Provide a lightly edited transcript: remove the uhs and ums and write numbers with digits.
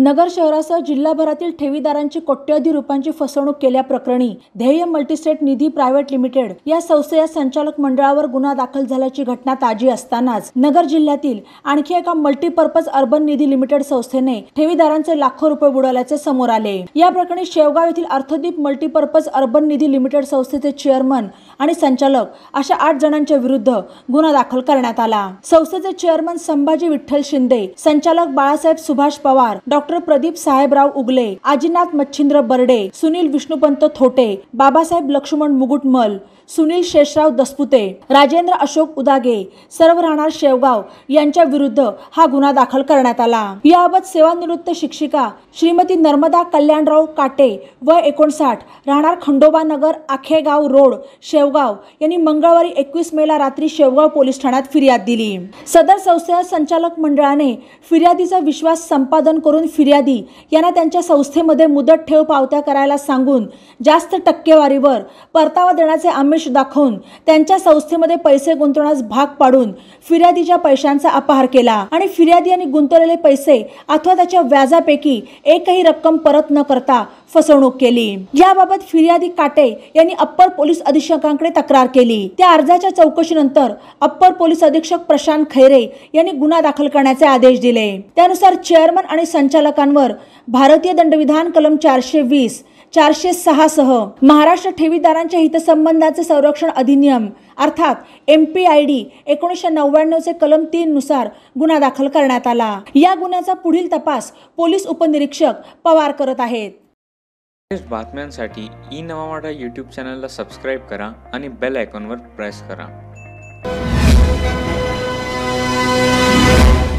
नगर शहरासह जिल्हाभरातील ठेवीदारांची कोट्यवधी रुपयांची फसवणूक केल्याप्रकरणी ध्येय मल्टीस्टेट निधी प्रायव्हेट लिमिटेड या संस्थेच्या संचालक मंडळावर गुन्हा दाखल झाल्याची घटना ताजी असतानाच नगर जिल्ह्यातील आणखी एका मल्टीपर्पज अर्बन निधी लिमिटेड संस्थेने ठेवीदारांचे लाखो रुपये बुडवल्याचे समोर आले। या प्रकरणी शेवगाव येथील अर्थदीप मल्टीपर्पज अर्बन निधी लिमिटेड संस्थेचे चेअरमन आणि संचालक अशा 8 जणांच्या विरुद्ध गुन्हा दाखल करण्यात आला। संस्थेचे चेअरमन संभाजी विठ्ठल शिंदे, संचालक बाळासाहेब सुभाष पवार, डॉक्टर प्रदीप साहेबराव उगले, आजीनाथ मच्छिंद्र बर्डे, सुनील विष्णुपंत थोटे, बाबासाहेब लक्ष्मण मुगुटमल, सुनील शेषराव दसपुते, राजेंद्र अशोक उदागे सर्व राहणार शेवगाव यांच्या विरुद्ध हा गुन्हा दाखल करण्यात आला। याबाबत सेवानिवृत्त शिक्षिका श्रीमती नर्मदा कल्याणराव काटे वय 59 राहणार खंडोबा नगर आखेगाव रोड शेवगाव यांनी मंगळवारी 21 मेला रात्री शेवगाव पोलीस ठाण्यात फिर्याद दिली। सदर संस्थेच्या संचालक मंडळाने फिर्यादीचा विश्वास संपादन करून फिर्यादी यांना त्यांच्या संस्थेमध्ये मुदत ठेव पावत्या करायला सांगून जास्त टक्केवारीवर परतावा देण्याचे आमिष दाखवून त्यांच्या संस्थेमध्ये पैसे गुंतवण्यास भाग पाडून फिर्यादीच्या पैशांचा अपहार केला आणि फिर्यादी यांनी गुंतवलेले पैसे अथवा त्याच्या व्याजापैकी एकही रक्कम परत न करता फसवणूक केली। याबाबत फिर्यादी काटे यांनी अप्पर पोलीस अधीक्षकांकडे तक्रार केली। त्या अर्जाच्या चौकशीनंतर अप्पर पोलीस अधीक्षक प्रशांत खैरे यांनी गुन्हा दाखल करण्याचे आदेश दिले। त्यानुसार चेअरमन आणि संचालकांवर भारतीय दंडविधान कलम 420, 406 सह महाराष्ट्र ठेवीदारांच्या हितसंबंधांचे संरक्षण अधिनियम अर्थात MPID 1999 चे कलम 3 नुसार गुन्हा दाखल करण्यात आला। या गुन्ह्याचा पुढील तपास पोलीस उपनिरीक्षक पवार करत आहेत। बातम्यांसाठी ई-नवा मराठा यूट्यूब चॅनलला सबस्क्राइब करा आणि बेल आयकॉनवर प्रेस करा।